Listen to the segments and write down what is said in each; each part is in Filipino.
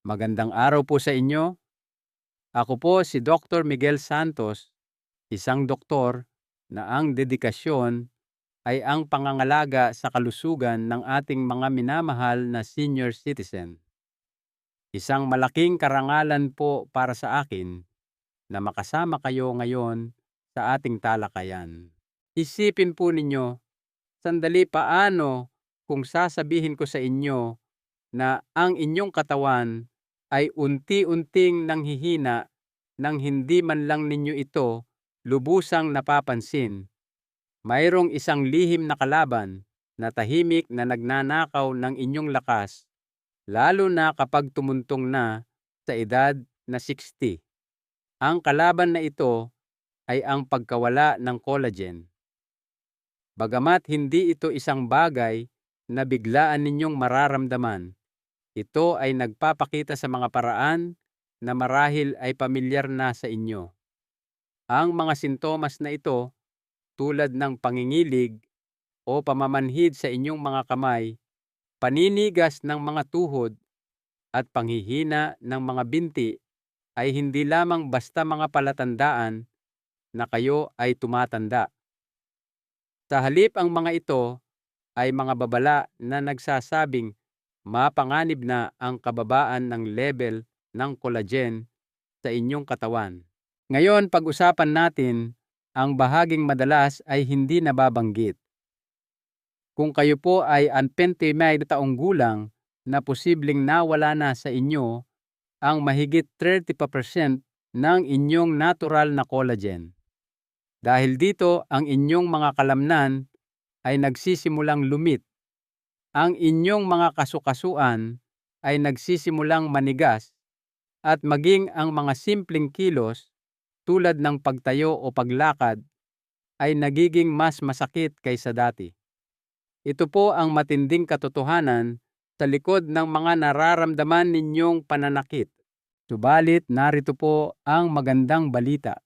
Magandang araw po sa inyo. Ako po si Dr. Miguel Santos, isang doktor na ang dedikasyon ay ang pangangalaga sa kalusugan ng ating mga minamahal na senior citizen. Isang malaking karangalan po para sa akin na makasama kayo ngayon sa ating talakayan. Isipin po ninyo, sandali paano kung sasabihin ko sa inyo na ang inyong katawan ay unti-unting nanghihina nang hindi man lang ninyo ito lubusang napapansin. Mayroong isang lihim na kalaban na tahimik na nagnanakaw ng inyong lakas, lalo na kapag tumuntong na sa edad na 60. Ang kalaban na ito ay ang pagkawala ng collagen. Bagamat hindi ito isang bagay na biglaan ninyong mararamdaman, ito ay nagpapakita sa mga paraan na marahil ay pamilyar na sa inyo. Ang mga sintomas na ito, tulad ng pangingilig o pamamanhid sa inyong mga kamay, paninigas ng mga tuhod at panghihina ng mga binti, ay hindi lamang basta mga palatandaan na kayo ay tumatanda. Sa halip, ang mga ito ay mga babala na nagsasabing mapanganib na ang kababaan ng level ng collagen sa inyong katawan. Ngayon, pag-usapan natin ang bahaging madalas ay hindi nababanggit. Kung kayo po ay 29 taong gulang, na posibleng nawala na sa inyo ang mahigit 30% ng inyong natural na collagen. Dahil dito, ang inyong mga kalamnan ay nagsisimulang lumit. Ang inyong mga kasukasuan ay nagsisimulang manigas at maging ang mga simpleng kilos tulad ng pagtayo o paglakad ay nagiging mas masakit kaysa dati. Ito po ang matinding katotohanan sa likod ng mga nararamdaman ninyong pananakit. Subalit narito po ang magandang balita.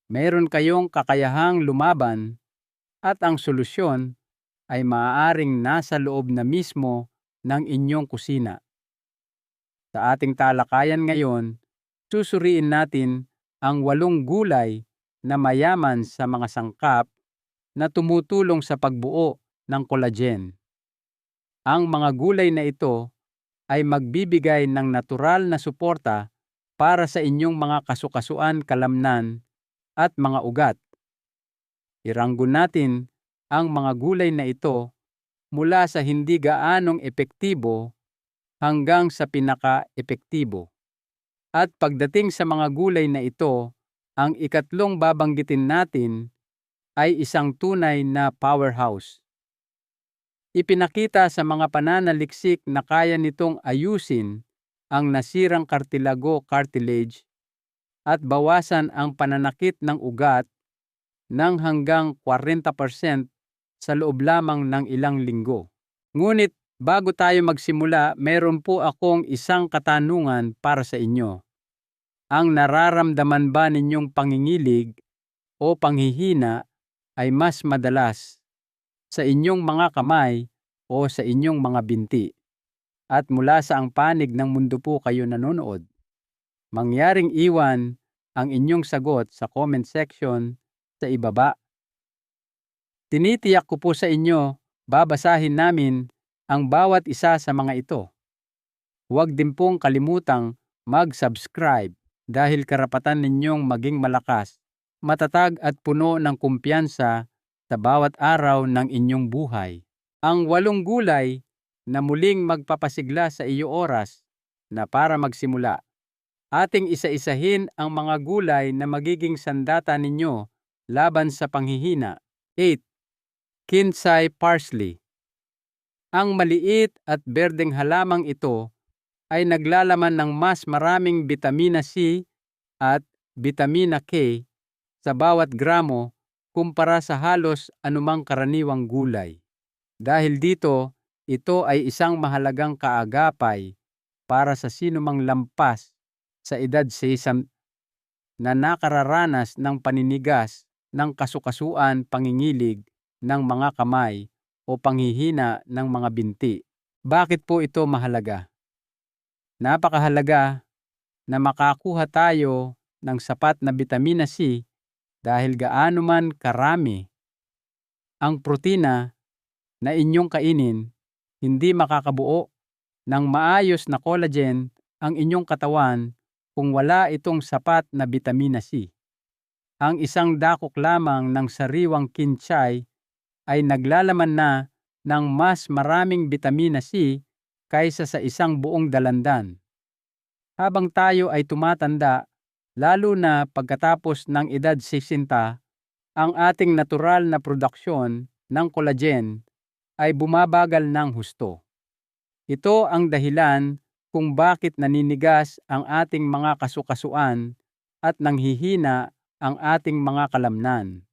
Mayroon kayong kakayahang lumaban at ang solusyon ay maaaring nasa loob na mismo ng inyong kusina. Sa ating talakayan ngayon, susuriin natin ang 8 gulay na mayaman sa mga sangkap na tumutulong sa pagbuo ng collagen. Ang mga gulay na ito ay magbibigay ng natural na suporta para sa inyong mga kasukasuan, kalamnan at mga ugat. Iranggo natin ang mga gulay na ito mula sa hindi gaanong epektibo hanggang sa pinaka-epektibo. At pagdating sa mga gulay na ito, ang ikatlong babanggitin natin ay isang tunay na powerhouse. Ipinakita sa mga pananaliksik na kaya nitong ayusin ang nasirang cartilago cartilage at bawasan ang pananakit ng ugat ng hanggang 40% sa loob lamang ng ilang linggo. Ngunit bago tayo magsimula, meron po akong isang katanungan para sa inyo. Ang nararamdaman ba ninyong pangingilig o panghihina ay mas madalas sa inyong mga kamay o sa inyong mga binti? At mula sa ang panig ng mundo po kayo nanonood? Mangyaring iwan ang inyong sagot sa comment section sa ibaba. Tinitiyak ko po sa inyo, babasahin namin ang bawat isa sa mga ito. Huwag din pong kalimutang mag-subscribe dahil karapatan ninyong maging malakas, matatag at puno ng kumpiyansa sa bawat araw ng inyong buhay. Ang 8 gulay na muling magpapasigla sa iyo oras na para magsimula. Ating isa-isahin ang mga gulay na magiging sandata ninyo laban sa panghihina. 8. Kinsay parsley. Ang maliit at berdeng halamang ito ay naglalaman ng mas maraming bitamina C at bitamina K sa bawat gramo kumpara sa halos anumang karaniwang gulay. Dahil dito, ito ay isang mahalagang kaagapay para sa sinumang lampas sa edad 60 na nakararanas ng paninigas ng kasukasuan, pangingilig ng mga kamay o panghihina ng mga binti. Bakit po ito mahalaga? Napakahalaga na makakuha tayo ng sapat na bitamina C dahil gaano man karami ang protina na inyong kainin, hindi makakabuo ng maayos na collagen ang inyong katawan kung wala itong sapat na bitamina C. Ang isang dakok lamang ng sariwang kinsay ay naglalaman na ng mas maraming bitamina C kaysa sa isang buong dalandan. Habang tayo ay tumatanda, lalo na pagkatapos ng edad 60, ang ating natural na produksyon ng collagen ay bumabagal ng husto. Ito ang dahilan kung bakit naninigas ang ating mga kasukasuan at nanghihina ang ating mga kalamnan.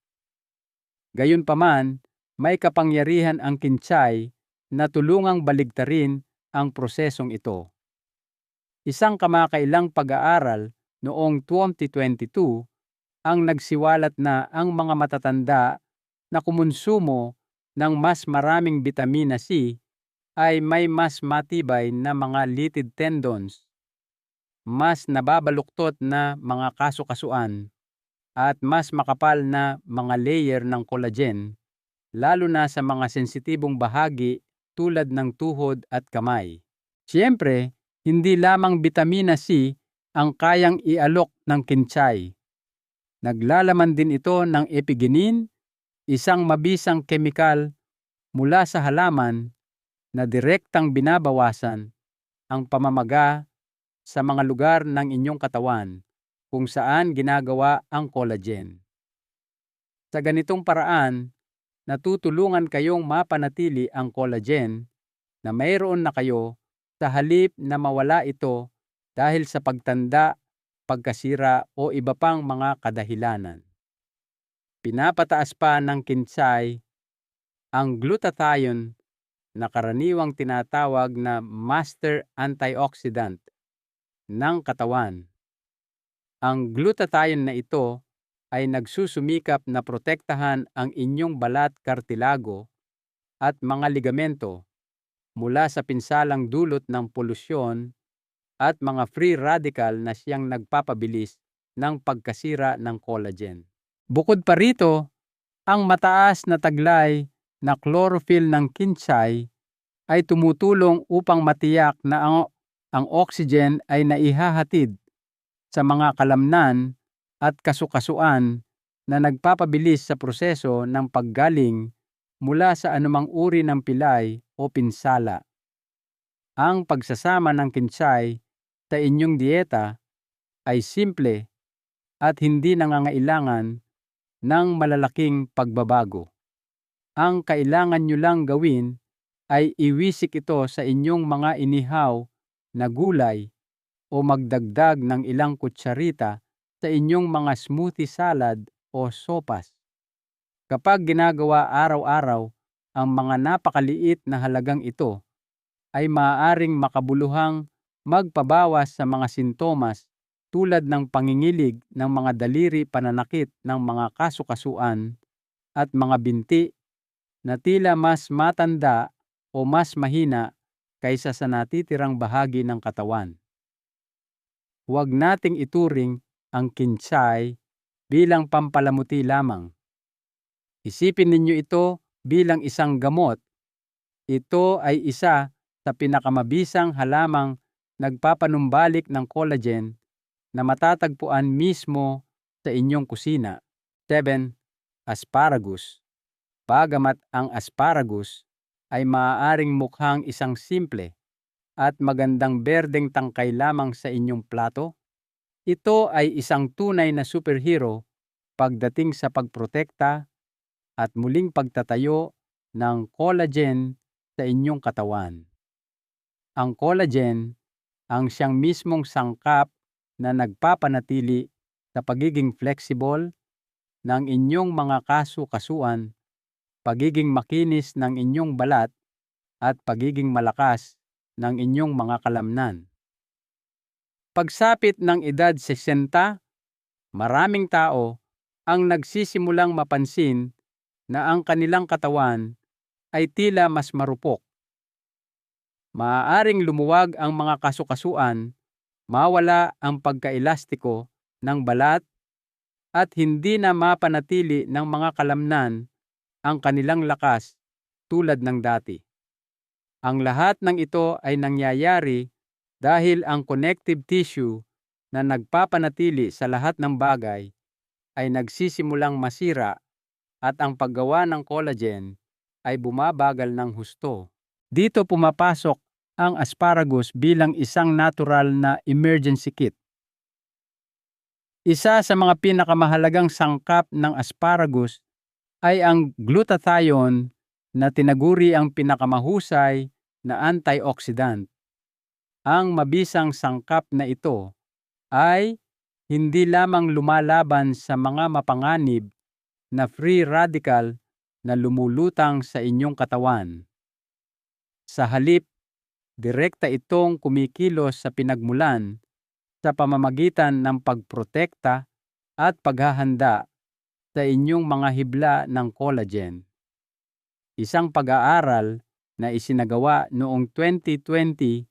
Gayunpaman, may kapangyarihan ang kinsay na tulungang baligtarin ang prosesong ito. Isang kamakailang pag-aaral noong 2022 ang nagsiwalat na ang mga matatanda na kumonsumo ng mas maraming bitamina C ay may mas matibay na mga litid tendons, mas nababaluktot na mga kasukasuan, at mas makapal na mga layer ng collagen, lalo na sa mga sensitibong bahagi tulad ng tuhod at kamay. Siyempre, hindi lamang bitamina C ang kayang ialok ng kinsay. Naglalaman din ito ng epigenin, isang mabisang kemikal mula sa halaman na direktang binabawasan ang pamamaga sa mga lugar ng inyong katawan kung saan ginagawa ang collagen. Sa ganitong paraan, natutulungan kayong mapanatili ang collagen na mayroon na kayo sa halip na mawala ito dahil sa pagtanda, pagkasira o iba pang mga kadahilanan. Pinapataas pa ng kinsay ang glutathione na karaniwang tinatawag na master antioxidant ng katawan. Ang glutathione na ito ay nagsusumikap na protektahan ang inyong balat, kartilago at mga ligamento mula sa pinsalang dulot ng polusyon at mga free radical na siyang nagpapabilis ng pagkasira ng collagen. Bukod pa rito, ang mataas na taglay na chlorophyll ng kinsay ay tumutulong upang matiyak na ang oxygen ay naihahatid sa mga kalamnan at kasukasuan na nagpapabilis sa proseso ng paggaling mula sa anumang uri ng pilay o pinsala. Ang pagsasama ng kinsay sa inyong dieta ay simple at hindi nangangailangan ng malalaking pagbabago. Ang kailangan nyo lang gawin ay iwisik ito sa inyong mga inihaw na gulay o magdagdag ng ilang kutsarita sa inyong mga smoothie salad o sopas. Kapag ginagawa araw-araw ang mga napakaliit na halagang ito, ay maaaring makabuluhang magpabawas sa mga sintomas tulad ng pangingilig ng mga daliri, pananakit ng mga kasukasuan at mga binti na tila mas matanda o mas mahina kaysa sa natitirang bahagi ng katawan. Huwag nating ituring ang kinsay bilang pampalamuti lamang. Isipin ninyo ito bilang isang gamot. Ito ay isa sa pinakamabisang halamang nagpapanumbalik ng collagen na matatagpuan mismo sa inyong kusina. 7. Asparagus. Bagamat ang asparagus ay maaaring mukhang isang simple at magandang berdeng tangkay lamang sa inyong plato, ito ay isang tunay na superhero pagdating sa pagprotekta at muling pagtatayo ng collagen sa inyong katawan. Ang collagen ang siyang mismong sangkap na nagpapanatili sa pagiging flexible ng inyong mga kasukasuan, pagiging makinis ng inyong balat, at pagiging malakas ng inyong mga kalamnan. Pagsapit ng edad 60, maraming tao ang nagsisimulang mapansin na ang kanilang katawan ay tila mas marupok. Maaaring lumuwag ang mga kasukasuan, mawala ang pagkaelastiko ng balat at hindi na mapanatili ng mga kalamnan ang kanilang lakas tulad ng dati. Ang lahat ng ito ay nangyayari dahil ang connective tissue na nagpapanatili sa lahat ng bagay ay nagsisimulang masira at ang paggawa ng collagen ay bumabagal ng husto. Dito pumapasok ang asparagus bilang isang natural na emergency kit. Isa sa mga pinakamahalagang sangkap ng asparagus ay ang glutathione na tinaguri ang pinakamahusay na antioxidant. Ang mabisang sangkap na ito ay hindi lamang lumalaban sa mga mapanganib na free radical na lumulutang sa inyong katawan. Sa halip, direkta itong kumikilos sa pinagmulan sa pamamagitan ng pagprotekta at paghahanda sa inyong mga hibla ng collagen. Isang pag-aaral na isinagawa noong 2020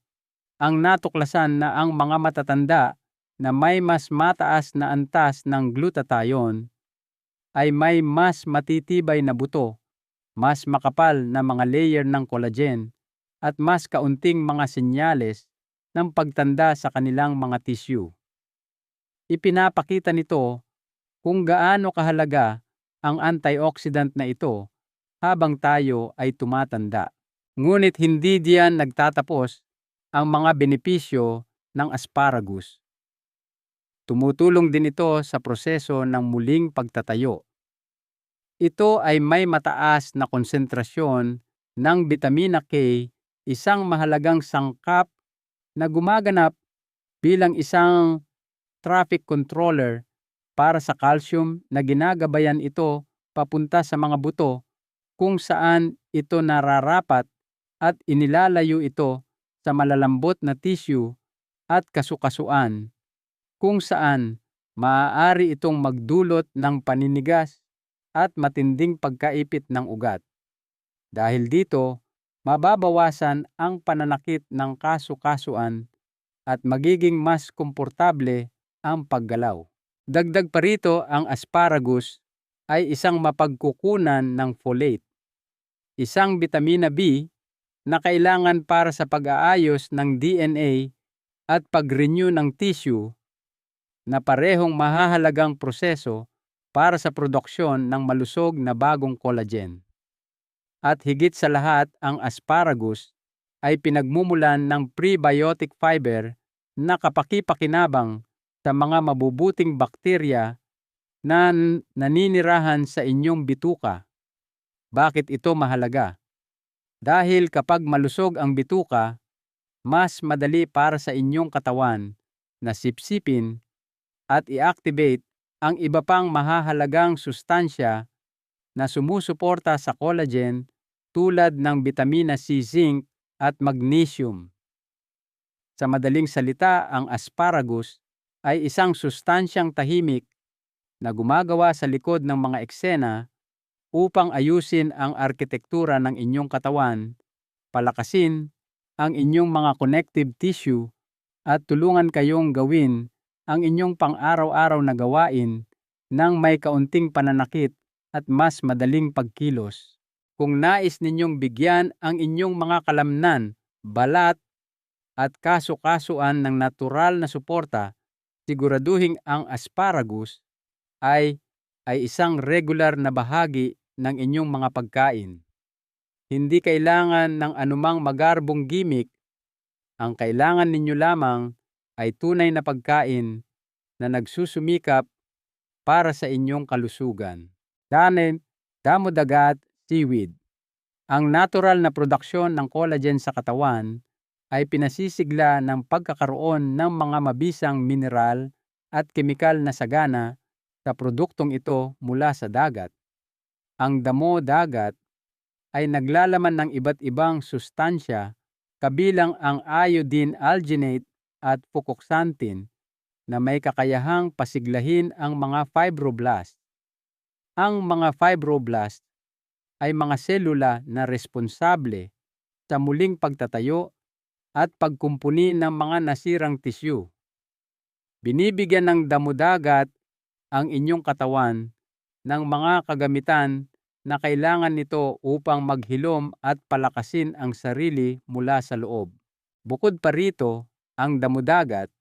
ang natuklasan na ang mga matatanda na may mas mataas na antas ng glutathione ay may mas matitibay na buto, mas makapal na mga layer ng collagen at mas kaunting mga senyales ng pagtanda sa kanilang mga tissue. Ipinapakita nito kung gaano kahalaga ang antioxidant na ito habang tayo ay tumatanda. Ngunit hindi diyan nagtatapos ang mga benepisyo ng asparagus. Tumutulong din ito sa proseso ng muling pagtatayo. Ito ay may mataas na konsentrasyon ng bitamina K, isang mahalagang sangkap na gumaganap bilang isang traffic controller para sa calcium na ginagabayan ito papunta sa mga buto kung saan ito nararapat at inilalayo ito sa malalambot na tissue at kasukasuan kung saan maaari itong magdulot ng paninigas at matinding pagkaipit ng ugat. Dahil dito, mababawasan ang pananakit ng kasukasuan at magiging mas komportable ang paggalaw. Dagdag pa rito, ang asparagus ay isang mapagkukunan ng folate, isang bitamina B na kailangan para sa pag-aayos ng DNA at pag-renew ng tissue na parehong mahahalagang proseso para sa produksyon ng malusog na bagong collagen. At higit sa lahat, ang asparagus ay pinagmumulan ng prebiotic fiber na kapaki-pakinabang sa mga mabubuting bakterya na naninirahan sa inyong bituka. Bakit ito mahalaga? Dahil kapag malusog ang bituka, mas madali para sa inyong katawan na sipsipin at i-activate ang iba pang mahahalagang sustansya na sumusuporta sa collagen tulad ng vitamina C, zinc at magnesium. Sa madaling salita, ang asparagus ay isang sustansyang tahimik na gumagawa sa likod ng mga eksena upang ayusin ang arkitektura ng inyong katawan, palakasin ang inyong mga connective tissue at tulungan kayong gawin ang inyong pang-araw-araw na gawain ng may kaunting pananakit at mas madaling pagkilos. Kung nais ninyong bigyan ang inyong mga kalamnan, balat at kasukasuan ng natural na suporta, siguraduhin ang asparagus ay isang regular na bahagi ng inyong mga pagkain. Hindi kailangan ng anumang magarbong gimmick. Ang kailangan ninyo lamang ay tunay na pagkain na nagsusumikap para sa inyong kalusugan. Damo dagat, seaweed. Ang natural na produksyon ng collagen sa katawan ay pinasisigla ng pagkakaroon ng mga mabisang mineral at kemikal na sagana sa produktong ito mula sa dagat. Ang damo dagat ay naglalaman ng iba't ibang sustansya kabilang ang iodine alginate at fucoxanthin na may kakayahang pasiglahin ang mga fibroblast. Ang mga fibroblast ay mga selula na responsable sa muling pagtatayo at pagkumpuni ng mga nasirang tisyu. Binibigyan ng damo-dagat ang inyong katawan ng mga kagamitan na kailangan nito upang maghilom at palakasin ang sarili mula sa loob. Bukod pa rito, ang damo-dagat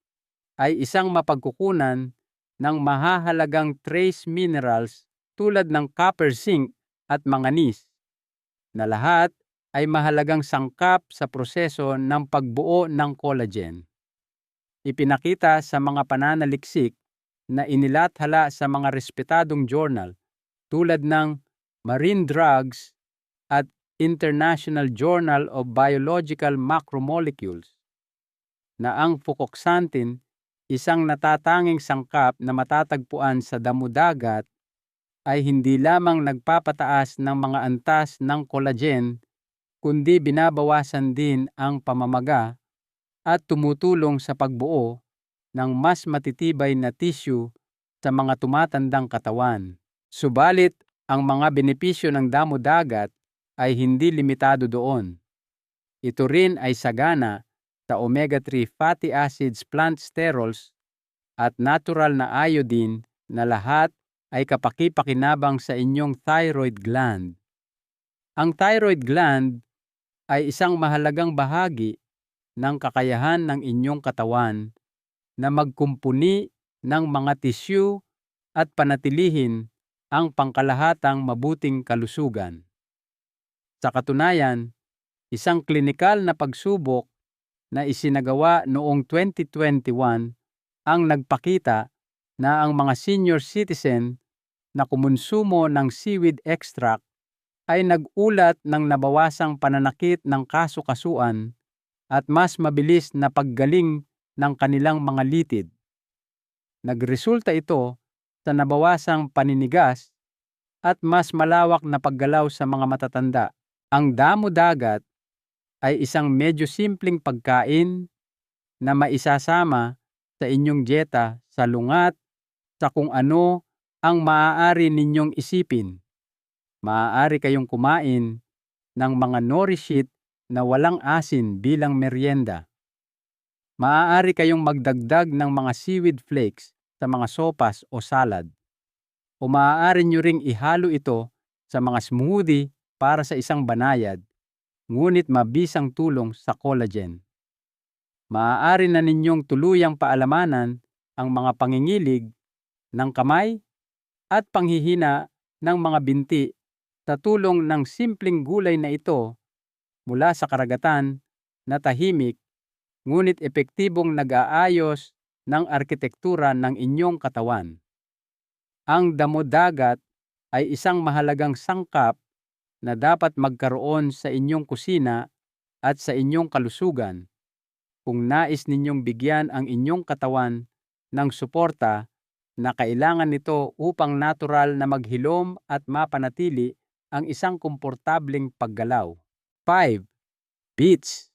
ay isang mapagkukunan ng mahahalagang trace minerals tulad ng copper, zinc at manganese, na lahat ay mahalagang sangkap sa proseso ng pagbuo ng collagen. Ipinakita sa mga pananaliksik na inilathala sa mga respetadong journal tulad ng Marine Drugs at International Journal of Biological Macromolecules na ang fucoxanthin, isang natatanging sangkap na matatagpuan sa damo-dagat, ay hindi lamang nagpapataas ng mga antas ng collagen, kundi binabawasan din ang pamamaga at tumutulong sa pagbuo ng mas matitibay na tissue sa mga tumatandang katawan. Subalit, ang mga benepisyo ng damo-dagat ay hindi limitado doon. Ito rin ay sagana sa omega-3 fatty acids, plant sterols at natural na iodine na lahat ay kapaki-pakinabang sa inyong thyroid gland. Ang thyroid gland ay isang mahalagang bahagi ng kakayahan ng inyong katawan na magkumpuni ng mga tisyu at panatilihin ang pangkalahatang mabuting kalusugan. Sa katunayan, isang klinikal na pagsubok na isinagawa noong 2021 ang nagpakita na ang mga senior citizen na kumonsumo ng seaweed extract ay nag-ulat ng nabawasang pananakit ng kasukasuan at mas mabilis na paggaling ng kanilang mga litid. Nagresulta ito sa nabawasang paninigas at mas malawak na paggalaw sa mga matatanda. Ang damo-dagat ay isang medyo simpleng pagkain na maisasama sa inyong dieta sa lungat sa kung ano ang maaari ninyong isipin. Maaari kayong kumain ng mga nourishit na walang asin bilang merienda. Maaari kayong magdagdag ng mga seaweed flakes sa mga sopas o salad. O maaari nyo ring ihalo ito sa mga smoothie para sa isang banayad, ngunit mabisang tulong sa collagen. Maaari na ninyong tuluyang paalamanan ang mga pangingilig ng kamay at panghihina ng mga binti sa tulong ng simpleng gulay na ito mula sa karagatan na tahimik ngunit epektibong nag-aayos ng arkitektura ng inyong katawan. Ang damo-dagat ay isang mahalagang sangkap na dapat magkaroon sa inyong kusina at sa inyong kalusugan kung nais ninyong bigyan ang inyong katawan ng suporta na kailangan nito upang natural na maghilom at mapanatili ang isang komportableng paggalaw. 5. Beets.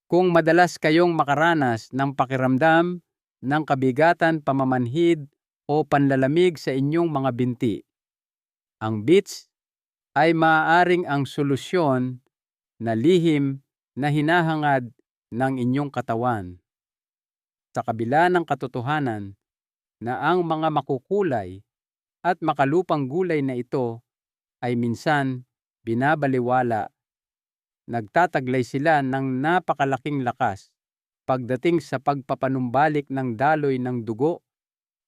Kung madalas kayong makaranas ng pakiramdam ng kabigatan, pamamanhid o panlalamig sa inyong mga binti, ang beets ay maaaring ang solusyon na lihim na hinahangad ng inyong katawan. Sa kabila ng katotohanan na ang mga makukulay at makalupang gulay na ito ay minsan binabaliwala, nagtataglay sila ng napakalaking lakas pagdating sa pagpapanumbalik ng daloy ng dugo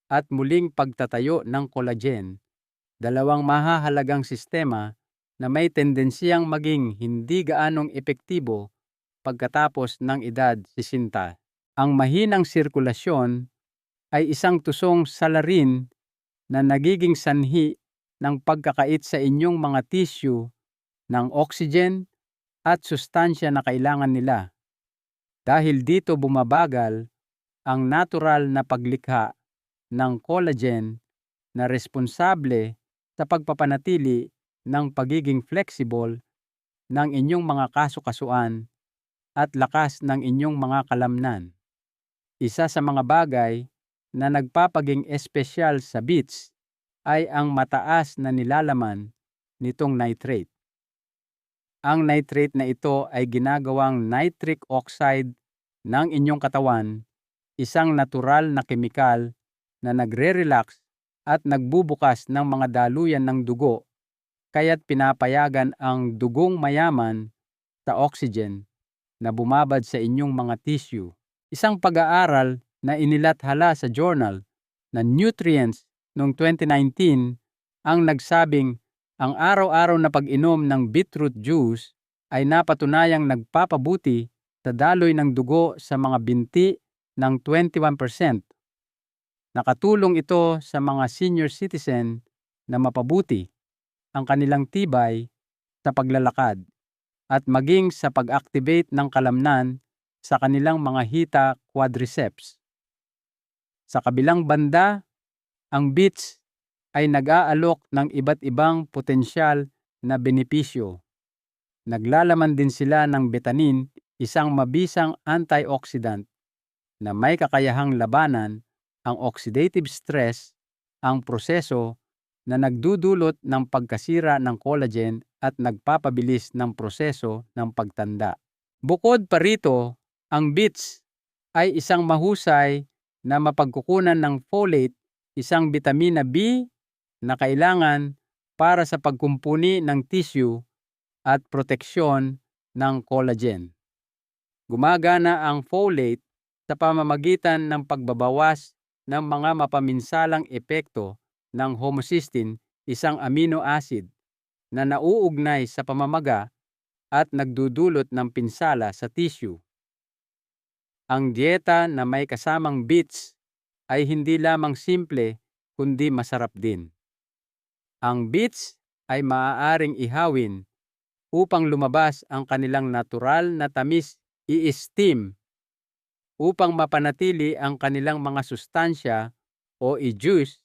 at muling pagtatayo ng collagen, dalawang mahahalagang sistema na may tendensiyang maging hindi gaanong epektibo pagkatapos ng edad 60. Ang mahinang sirkulasyon ay isang tusong salarin na nagiging sanhi ng pagkakait sa inyong mga tissue ng oxygen at sustansya na kailangan nila. Dahil dito bumabagal ang natural na paglikha ng collagen na responsable sa pagpapanatili ng pagiging flexible ng inyong mga kasukasuan at lakas ng inyong mga kalamnan. Isa sa mga bagay na nagpapaging espesyal sa beets ay ang mataas na nilalaman nitong nitrate. Ang nitrate na ito ay ginagawang nitric oxide ng inyong katawan, isang natural na kemikal na nagre-relax at nagbubukas ng mga daluyan ng dugo, kaya't pinapayagan ang dugong mayaman sa oxygen na bumabad sa inyong mga tissue. Isang pag-aaral na inilathala sa journal na Nutrients noong 2019 ang nagsabing ang araw-araw na pag-inom ng beetroot juice ay napatunayang nagpapabuti sa daloy ng dugo sa mga binti ng 21%. Nakatulong ito sa mga senior citizen na mapabuti ang kanilang tibay sa paglalakad at maging sa pag-activate ng kalamnan sa kanilang mga hita quadriceps. Sa kabilang banda, ang beets ay nag-aalok ng iba't ibang potensyal na benepisyo. Naglalaman din sila ng betanin, isang mabisang antioxidant na may kakayahang labanan ang oxidative stress, ang proseso na nagdudulot ng pagkasira ng collagen at nagpapabilis ng proseso ng pagtanda. Bukod pa rito, ang beets ay isang mahusay na mapagkukunan ng folate, isang bitamina B na kailangan para sa pagkumpuni ng tissue at proteksyon ng collagen. Gumagana ang folate sa pamamagitan ng pagbabawas ng mga mapaminsalang epekto ng homocysteine, isang amino acid na nauugnay sa pamamaga at nagdudulot ng pinsala sa tissue. Ang dieta na may kasamang beets ay hindi lamang simple kundi masarap din. Ang beets ay maaaring ihawin upang lumabas ang kanilang natural na tamis, i-steam upang mapanatili ang kanilang mga sustansya o i-juice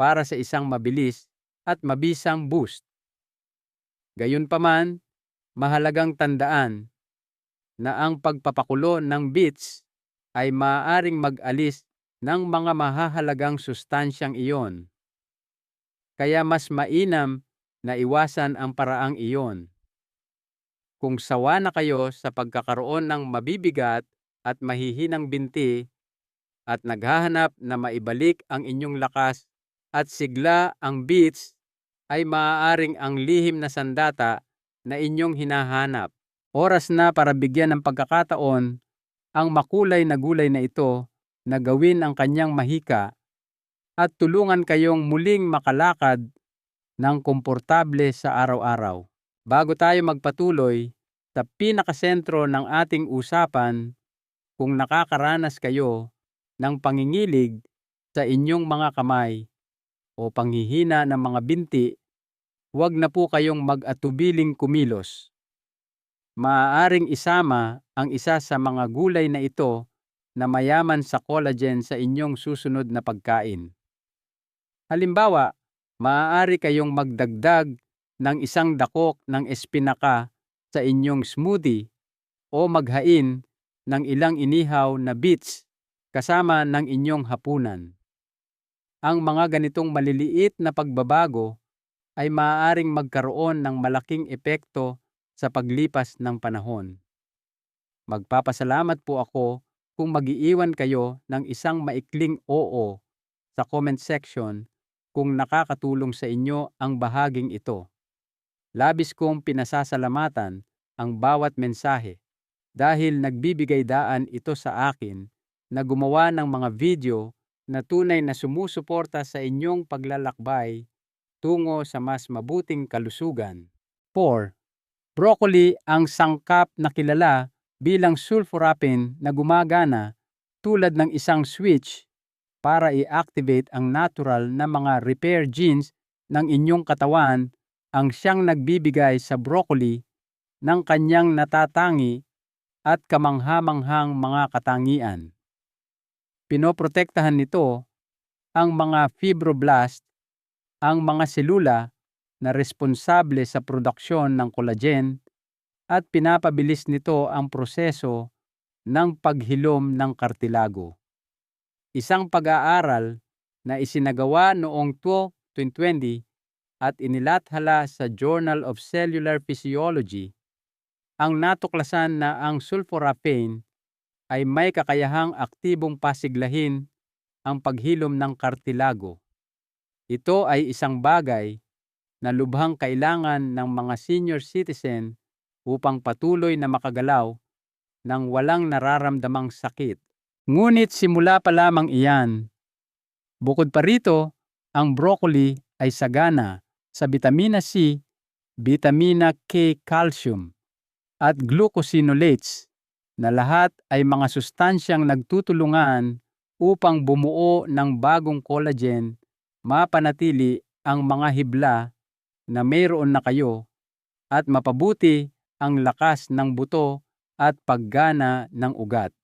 para sa isang mabilis at mabisang boost. Gayunpaman, mahalagang tandaan na ang pagpapakulo ng beets ay maaaring mag-alis ng mga mahahalagang sustansyang iyon. Kaya mas mainam na iwasan ang paraang iyon. Kung sawa na kayo sa pagkakaroon ng mabibigat at mahihinang binti at naghahanap na maibalik ang inyong lakas at sigla, ang beets ay maaaring ang lihim na sandata na inyong hinahanap. Oras na para bigyan ng pagkakataon ang makulay na gulay na ito na gawin ang kanyang mahika at tulungan kayong muling makalakad ng komportable sa araw-araw. Bago tayo magpatuloy sa pinakasentro ng ating usapan, kung nakakaranas kayo ng pangingilig sa inyong mga kamay o panghihina ng mga binti, huwag na po kayong mag-atubiling kumilos. Maaaring isama ang isa sa mga gulay na ito na mayaman sa collagen sa inyong susunod na pagkain. Halimbawa, maaari kayong magdagdag ng isang dakok ng espinaka sa inyong smoothie o maghain ng ilang inihaw na beets kasama ng inyong hapunan. Ang mga ganitong maliliit na pagbabago ay maaaring magkaroon ng malaking epekto sa paglipas ng panahon. Magpapasalamat po ako kung mag-iiwan kayo ng isang maikling oo sa comment section kung nakakatulong sa inyo ang bahaging ito. Labis kong pinasasalamatan ang bawat mensahe dahil nagbibigay daan ito sa akin na gumawa ng mga video na tunay na sumusuporta sa inyong paglalakbay tungo sa mas mabuting kalusugan. 4. Broccoli ang sangkap na kilala bilang sulforapine na gumagana tulad ng isang switch para i-activate ang natural na mga repair genes ng inyong katawan, ang siyang nagbibigay sa broccoli ng kanyang natatangi at kamangha-manghang mga katangian. Pinoprotektahan nito ang mga fibroblast, ang mga selula na responsable sa produksyon ng collagen, at pinapabilis nito ang proseso ng paghilom ng kartilago. Isang pag-aaral na isinagawa noong 2020 at inilathala sa Journal of Cellular Physiology ang natuklasan na ang sulforaphane ay may kakayahang aktibong pasiglahin ang paghilom ng kartilago. Ito ay isang bagay na lubhang kailangan ng mga senior citizen upang patuloy na makagalaw ng walang nararamdamang sakit. Ngunit simula pa lamang iyan. Bukod pa rito, ang broccoli ay sagana sa bitamina C, bitamina K, calcium, at glucosinolates na lahat ay mga sustansyang nagtutulungan upang bumuo ng bagong collagen, mapanatili ang mga hibla na mayroon na kayo, at mapabuti ang lakas ng buto at paggana ng ugat.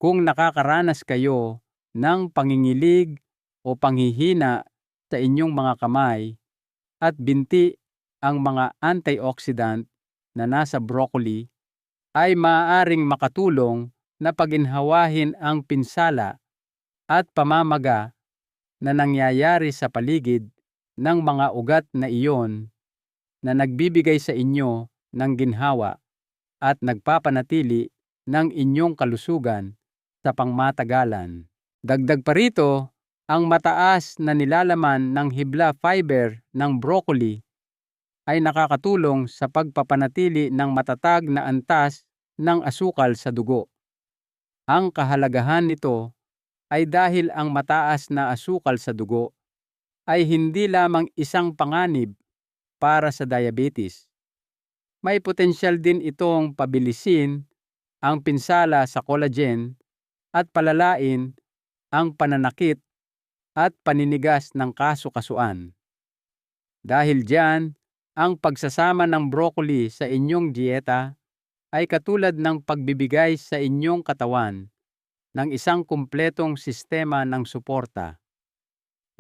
Kung nakakaranas kayo ng pangingilig o panghihina sa inyong mga kamay at binti, ang mga antioxidant na nasa broccoli ay maaaring makatulong na paginhawahin ang pinsala at pamamaga na nangyayari sa paligid ng mga ugat na iyon na nagbibigay sa inyo ng ginhawa at nagpapanatili ng inyong kalusugan sa pangmatagalan. Dagdag pa rito, ang mataas na nilalaman ng hibla fiber ng broccoli ay nakakatulong sa pagpapanatili ng matatag na antas ng asukal sa dugo. Ang kahalagahan nito ay dahil ang mataas na asukal sa dugo ay hindi lamang isang panganib para sa diabetes. May potensyal din itong pabilisin ang pinsala sa collagen at palalain ang pananakit at paninigas ng kasu-kasuan. Dahil diyan, ang pagsasama ng broccoli sa inyong dieta ay katulad ng pagbibigay sa inyong katawan ng isang kumpletong sistema ng suporta.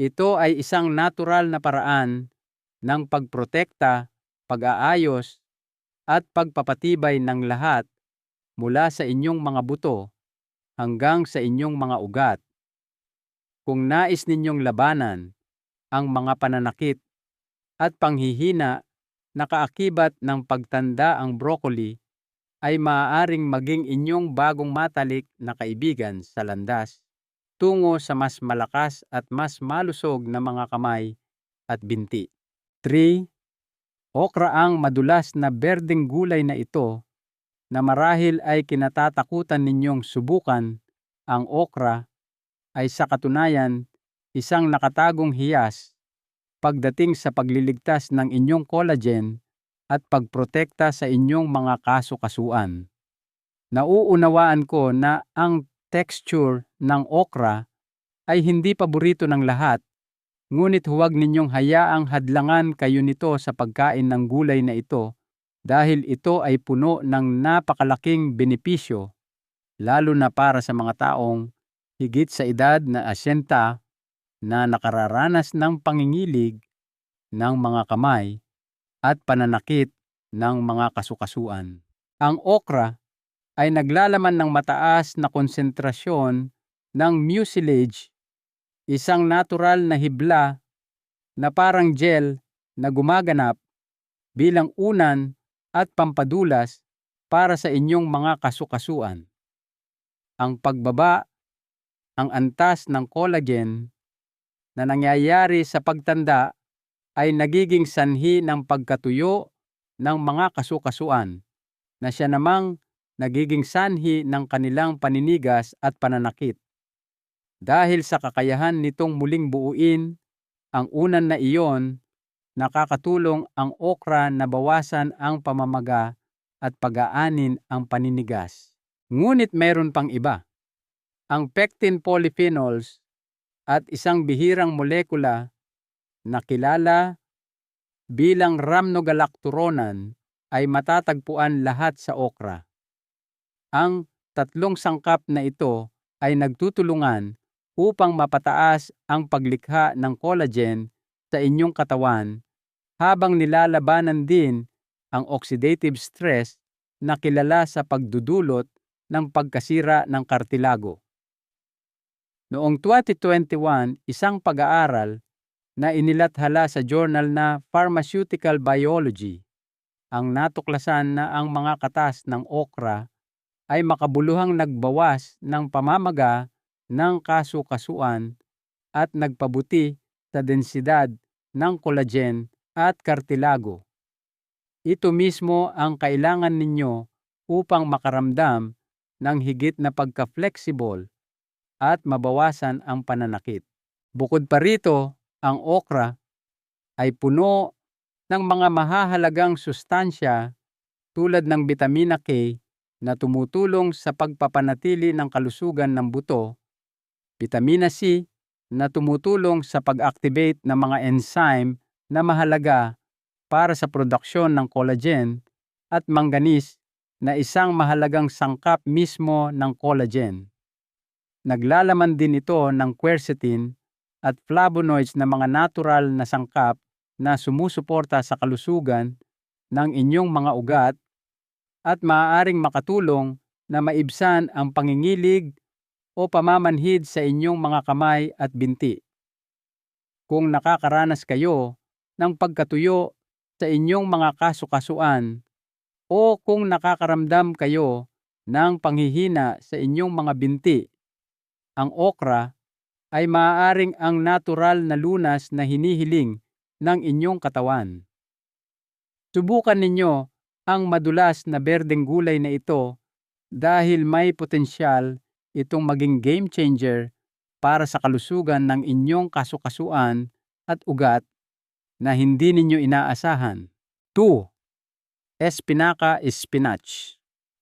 Ito ay isang natural na paraan ng pagprotekta, pag-aayos, at pagpapatibay ng lahat mula sa inyong mga buto hanggang sa inyong mga ugat. Kung nais ninyong labanan ang mga pananakit at panghihina na kaakibat ng pagtanda, ang broccoli ay maaaring maging inyong bagong matalik na kaibigan sa landas tungo sa mas malakas at mas malusog na mga kamay at binti. 3. Okra. Ang madulas na berdeng gulay na ito na marahil ay kinatatakutan ninyong subukan, ang okra ay sa katunayan isang nakatagong hiyas pagdating sa pagliligtas ng inyong collagen at pagprotekta sa inyong mga kasu-kasuan. Nauunawaan ko na ang texture ng okra ay hindi paborito ng lahat, ngunit huwag ninyong hayaang hadlangan kayo nito sa pagkain ng gulay na ito dahil ito ay puno ng napakalaking benepisyo, lalo na para sa mga taong higit sa edad na 80 na nakararanas ng pangingilig ng mga kamay at pananakit ng mga kasukasuan. Ang okra ay naglalaman ng mataas na konsentrasyon ng mucilage, isang natural na hibla na parang gel na gumaganap bilang unan at pampadulas para sa inyong mga kasukasuan. Ang pagbaba ang antas ng collagen na nangyayari sa pagtanda ay nagiging sanhi ng pagkatuyo ng mga kasukasuan na siya namang nagiging sanhi ng kanilang paninigas at pananakit. Dahil sa kakayahan nitong muling buuin ang unan na iyon, nakakatulong ang okra na bawasan ang pamamaga at pag-aanin ang paninigas. Ngunit mayroon pang iba. Ang pectin polyphenols at isang bihirang molekula na kilala bilang rhamnogalacturonan ay matatagpuan lahat sa okra. Ang tatlong sangkap na ito ay nagtutulungan upang mapataas ang paglikha ng collagen sa inyong katawan habang nilalabanan din ang oxidative stress na kilala sa pagdudulot ng pagkasira ng kartilago. Noong 2021, isang pag-aaral na inilathala sa journal na Pharmaceutical Biology ang natuklasan na ang mga katas ng okra ay makabuluhang nagbawas ng pamamaga ng kasu-kasuan at nagpabuti sa densidad ng collagen at kartilago. Ito mismo ang kailangan ninyo upang makaramdam ng higit na pagka-flexible at mabawasan ang pananakit. Bukod pa rito, ang okra ay puno ng mga mahahalagang sustansya tulad ng bitamina K na tumutulong sa pagpapanatili ng kalusugan ng buto, bitamina C na tumutulong sa pag-activate ng mga enzyme na mahalaga para sa produksyon ng collagen, at manganese na isang mahalagang sangkap mismo ng collagen. Naglalaman din ito ng quercetin at flavonoids na mga natural na sangkap na sumusuporta sa kalusugan ng inyong mga ugat at maaaring makatulong na maibsan ang pangingilig o pamamanhid sa inyong mga kamay at binti. Kung nakakaranas kayo ng pagkatuyo sa inyong mga kasu-kasuan o kung nakakaramdam kayo ng panghihina sa inyong mga binti, ang okra ay maaaring ang natural na lunas na hinihiling ng inyong katawan. Subukan ninyo ang madulas na berdeng gulay na ito dahil may potensyal itong maging game changer para sa kalusugan ng inyong kasu-kasuan at ugat na hindi ninyo inaasahan. 2. Espinaca spinach.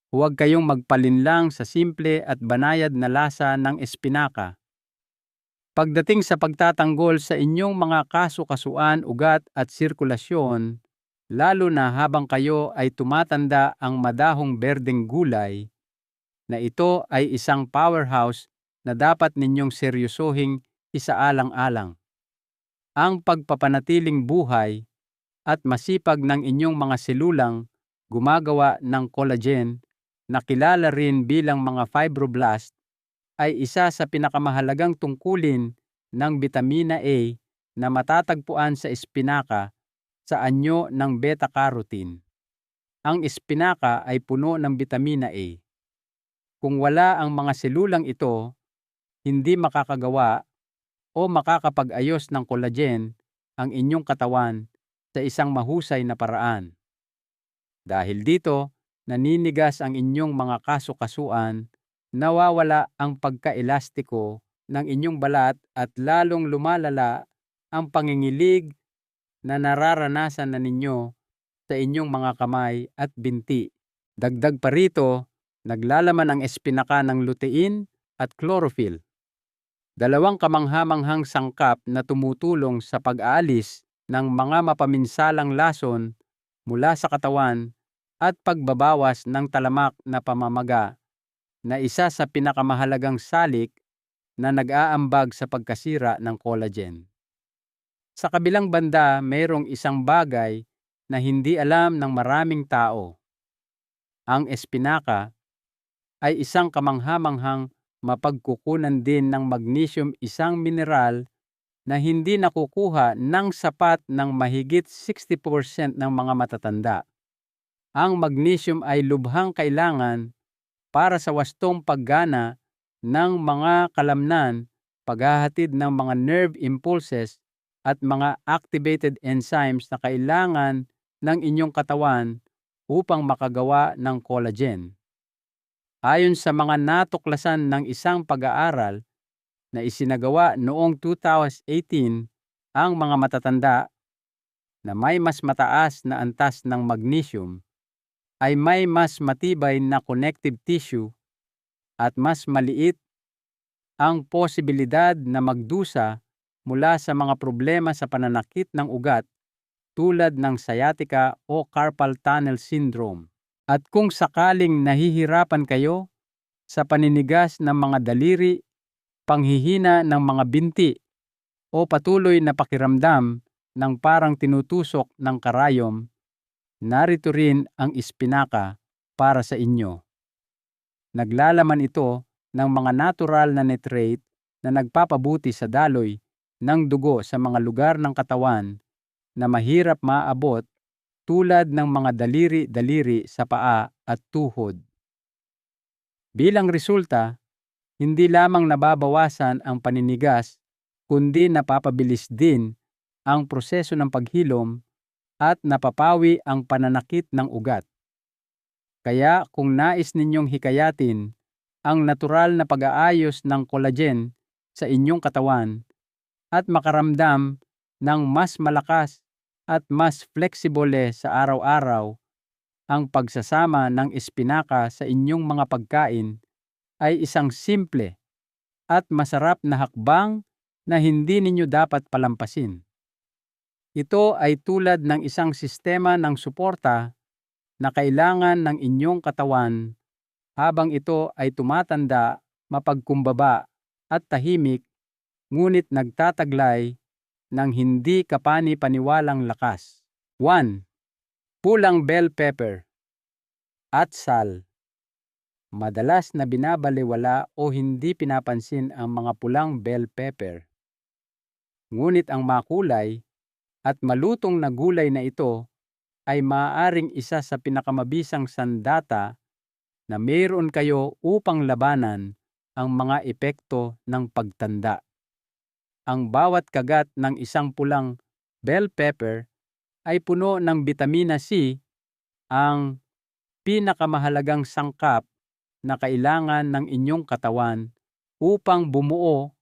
Huwag kayong magpalinlang sa simple at banayad na lasa ng espinaca. Pagdating sa pagtatanggol sa inyong mga kasu-kasuan, ugat at sirkulasyon, lalo na habang kayo ay tumatanda, ang madahong berdeng gulay na ito ay isang powerhouse na dapat ninyong seryosohing isaalang-alang. Ang pagpapanatiling buhay at masipag ng inyong mga selulang gumagawa ng collagen na kilala rin bilang mga fibroblast ay isa sa pinakamahalagang tungkulin ng bitamina A na matatagpuan sa espinaca sa anyo ng beta-carotene. Ang espinaca ay puno ng bitamina A. Kung wala ang mga selulang ito, hindi makakagawa o makakapag-ayos ng collagen ang inyong katawan sa isang mahusay na paraan. Dahil dito, naninigas ang inyong mga kasu-kasuan, nawawala ang pagka-elastiko ng inyong balat at lalong lumalala ang pangingilig na nararanasan na ninyo sa inyong mga kamay at binti. Dagdag pa rito, naglalaman ang espinaca ng lutein at chlorophyll, dalawang kamangha-manghang sangkap na tumutulong sa pag-aalis ng mga mapaminsalang lason mula sa katawan at pagbabawas ng talamak na pamamaga, na isa sa pinakamahalagang salik na nag-aambag sa pagkasira ng collagen. Sa kabilang banda, mayroong isang bagay na hindi alam ng maraming tao. Ang espinaca ay isang kamangha-manghang mapagkukunan din ng magnesium, isang mineral na hindi nakukuha ng sapat ng mahigit 60% ng mga matatanda. Ang magnesium ay lubhang kailangan para sa wastong paggana ng mga kalamnan, paghahatid ng mga nerve impulses at mga activated enzymes na kailangan ng inyong katawan upang makagawa ng collagen. Ayon sa mga natuklasan ng isang pag-aaral na isinagawa noong 2018, ang mga matatanda na may mas mataas na antas ng magnesium ay may mas matibay na connective tissue at mas maliit ang posibilidad na magdusa mula sa mga problema sa pananakit ng ugat tulad ng sciatica o carpal tunnel syndrome. At kung sakaling nahihirapan kayo sa paninigas ng mga daliri, panghihina ng mga binti, o patuloy na pakiramdam ng parang tinutusok ng karayom, narito rin ang espinaca para sa inyo. Naglalaman ito ng mga natural na nitrate na nagpapabuti sa daloy ng dugo sa mga lugar ng katawan na mahirap maaabot tulad ng mga daliri-daliri sa paa at tuhod. Bilang resulta, hindi lamang nababawasan ang paninigas, kundi napapabilis din ang proseso ng paghilom at napapawi ang pananakit ng ugat. Kaya kung nais ninyong hikayatin ang natural na pag-aayos ng collagen sa inyong katawan at makaramdam ng mas malakas at mas flexible sa araw-araw, ang pagsasama ng espinaka sa inyong mga pagkain ay isang simple at masarap na hakbang na hindi ninyo dapat palampasin. Ito ay tulad ng isang sistema ng suporta na kailangan ng inyong katawan habang ito ay tumatanda, mapagkumbaba at tahimik, ngunit nagtataglay ng hindi kapani-paniwalang lakas. 1. Pulang bell pepper at sal. Madalas na binabalewala o hindi pinapansin ang mga pulang bell pepper. Ngunit ang makulay at malutong na gulay na ito ay maaaring isa sa pinakamabisang sandata na mayroon kayo upang labanan ang mga epekto ng pagtanda. Ang bawat kagat ng isang pulang bell pepper ay puno ng bitamina C, ang pinakamahalagang sangkap na kailangan ng inyong katawan upang bumuo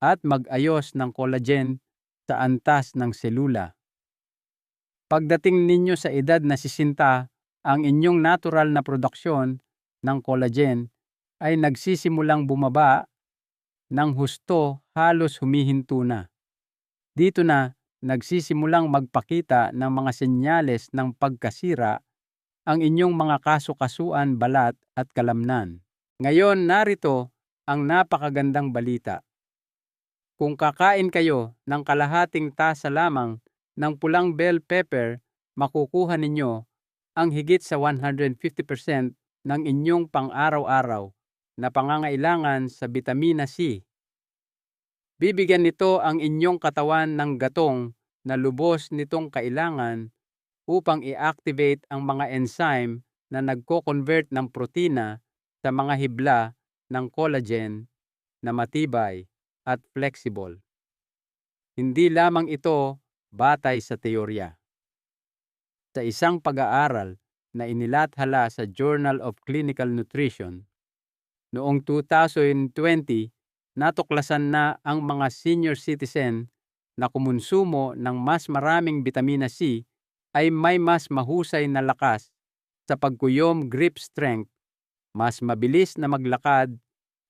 at mag-ayos ng collagen sa antas ng selula. Pagdating ninyo sa edad na 60, ang inyong natural na produksyon ng collagen ay nagsisimulang bumaba ng husto, halos humihinto na. Dito na nagsisimulang magpakita ng mga senyales ng pagkasira ang inyong mga kasukasuan, balat at kalamnan. Ngayon, narito ang napakagandang balita. Kung kakain kayo ng kalahating tasa lamang ng pulang bell pepper, makukuha ninyo ang higit sa 150% ng inyong pang-araw-araw na pangangailangan sa bitamina C. Bibigyan nito ang inyong katawan ng gatong na lubos nitong kailangan upang i-activate ang mga enzyme na nagko-convert ng protina sa mga hibla ng collagen na matibay at flexible. Hindi lamang ito batay sa teorya. Sa isang pag-aaral na inilathala sa Journal of Clinical Nutrition, noong 2020, natuklasan na ang mga senior citizen na kumonsumo ng mas maraming bitamina C ay may mas mahusay na lakas sa pagkuyom, grip strength, mas mabilis na maglakad,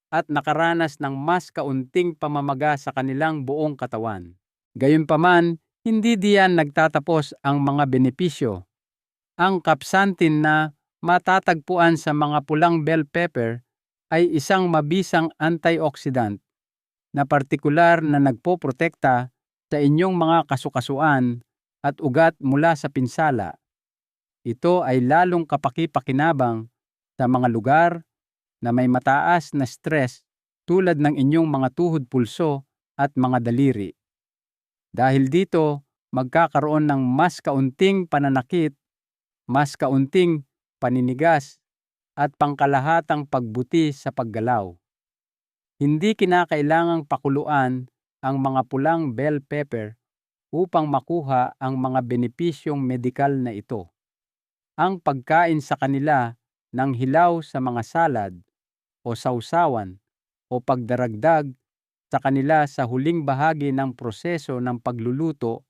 at nakaranas ng mas kaunting pamamaga sa kanilang buong katawan. Gayunpaman, hindi diyan nagtatapos ang mga benepisyo. Ang capsaicin na matatagpuan sa mga pulang bell pepper ay isang mabisang antioxidant na partikular na nagpoprotekta sa inyong mga kasukasuan at ugat mula sa pinsala. Ito ay lalong kapaki-pakinabang sa mga lugar na may mataas na stress tulad ng inyong mga tuhod, pulso at mga daliri. Dahil dito, magkakaroon ng mas kaunting pananakit, mas kaunting paninigas at pangkalahatang pagbuti sa paggalaw. Hindi kinakailangang pakuluan ang mga pulang bell pepper upang makuha ang mga benepisyong medikal na ito. Ang pagkain sa kanila ng hilaw sa mga salad o sausawan o pagdaragdag sa kanila sa huling bahagi ng proseso ng pagluluto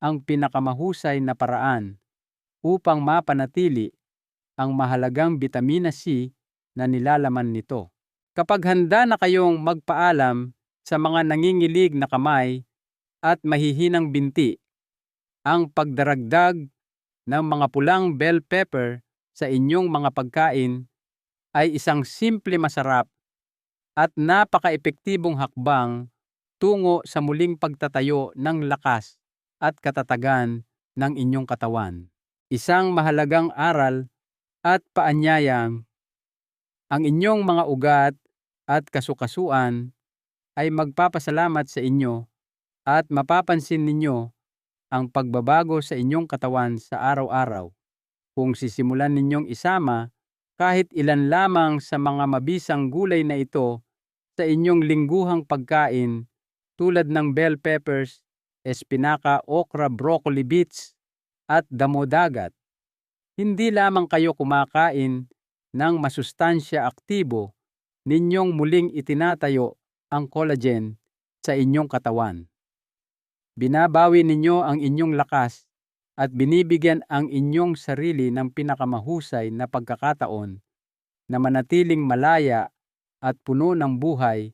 ang pinakamahusay na paraan upang mapanatili ang mahalagang bitamina C na nilalaman nito. Kapag handa na kayong magpaalam sa mga nangingilig na kamay at mahihinang binti, ang pagdaragdag ng mga pulang bell pepper sa inyong mga pagkain ay isang simple, masarap at napaka-epektibong hakbang tungo sa muling pagtatayo ng lakas at katatagan ng inyong katawan. Isang mahalagang aral at paanyayang ang inyong mga ugat at kasukasuan ay magpapasalamat sa inyo at mapapansin ninyo ang pagbabago sa inyong katawan sa araw-araw. Kung sisimulan ninyong isama kahit ilan lamang sa mga mabisang gulay na ito sa inyong lingguhang pagkain tulad ng bell peppers, espinaka, okra, broccoli, beets, at damo dagat, hindi lamang kayo kumakain ng masustansya aktibo, ninyong muling itinatayo ang collagen sa inyong katawan. Binabawi ninyo ang inyong lakas at binibigyan ang inyong sarili ng pinakamahusay na pagkakataon na manatiling malaya at puno ng buhay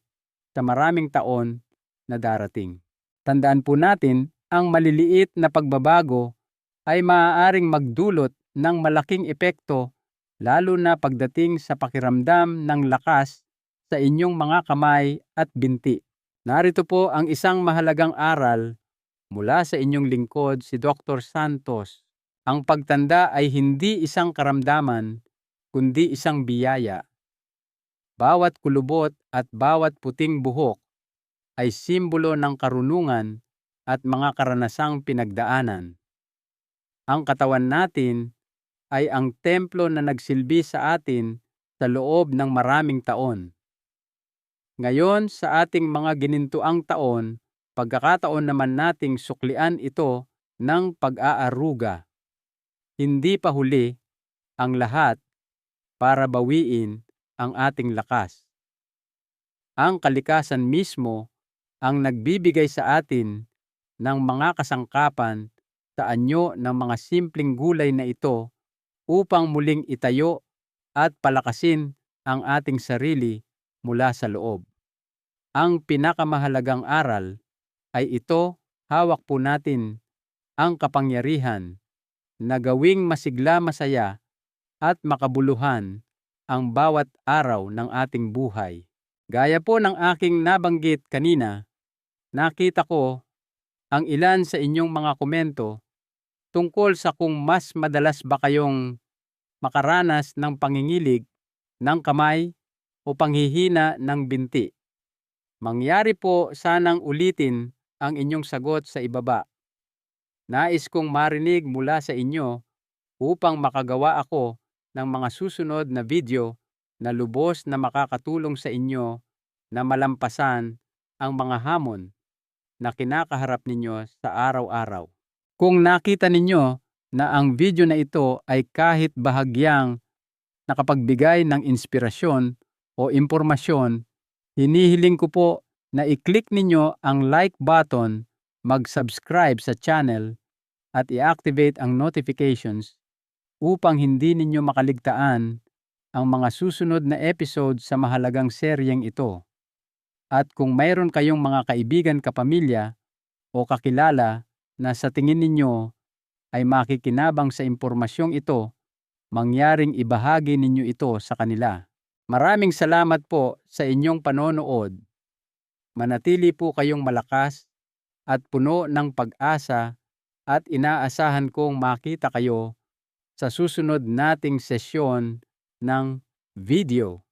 sa maraming taon na darating. Tandaan po natin, ang maliliit na pagbabago ay maaaring magdulot ng malaking epekto lalo na pagdating sa pakiramdam ng lakas sa inyong mga kamay at binti. Narito po ang isang mahalagang aral mula sa inyong lingkod, si Dr. Santos. Ang pagtanda ay hindi isang karamdaman, kundi isang biyaya. Bawat kulubot at bawat puting buhok ay simbolo ng karunungan at mga karanasang pinagdaanan. Ang katawan natin ay ang templo na nagsilbi sa atin sa loob ng maraming taon. Ngayon sa ating mga ginintuang taon, pagkakataon naman nating suklian ito ng pag-aaruga. Hindi pa huli ang lahat para bawiin ang ating lakas. Ang kalikasan mismo ang nagbibigay sa atin ng mga kasangkapan sa anyo ng mga simpleng gulay na ito upang muling itayo at palakasin ang ating sarili mula sa loob. Ang pinakamahalagang aral ay ito, hawak po natin ang kapangyarihan na gawing masigla, masaya at makabuluhan ang bawat araw ng ating buhay. Gaya po ng aking nabanggit kanina, nakita ko ang ilan sa inyong mga komento tungkol sa kung mas madalas ba kayong makaranas ng pangingilig ng kamay o panghihina ng binti. Mangyari po sanang ulitin ang inyong sagot sa ibaba. Nais kong marinig mula sa inyo upang makagawa ako ng mga susunod na video na lubos na makakatulong sa inyo na malampasan ang mga hamon na kinakaharap ninyo sa araw-araw. Kung nakita ninyo na ang video na ito ay kahit bahagyang nakapagbigay ng inspirasyon o impormasyon, hinihiling ko po na i-click ninyo ang like button, mag-subscribe sa channel at i-activate ang notifications upang hindi ninyo makaligtaan ang mga susunod na episode sa mahalagang seryeng ito. At kung mayroon kayong mga kaibigan, kapamilya o kakilala na sa tingin ninyo ay makikinabang sa impormasyong ito, mangyaring ibahagi ninyo ito sa kanila. Maraming salamat po sa inyong panonood. Manatili po kayong malakas at puno ng pag-asa at inaasahan kong makita kayo sa susunod nating sesyon ng video.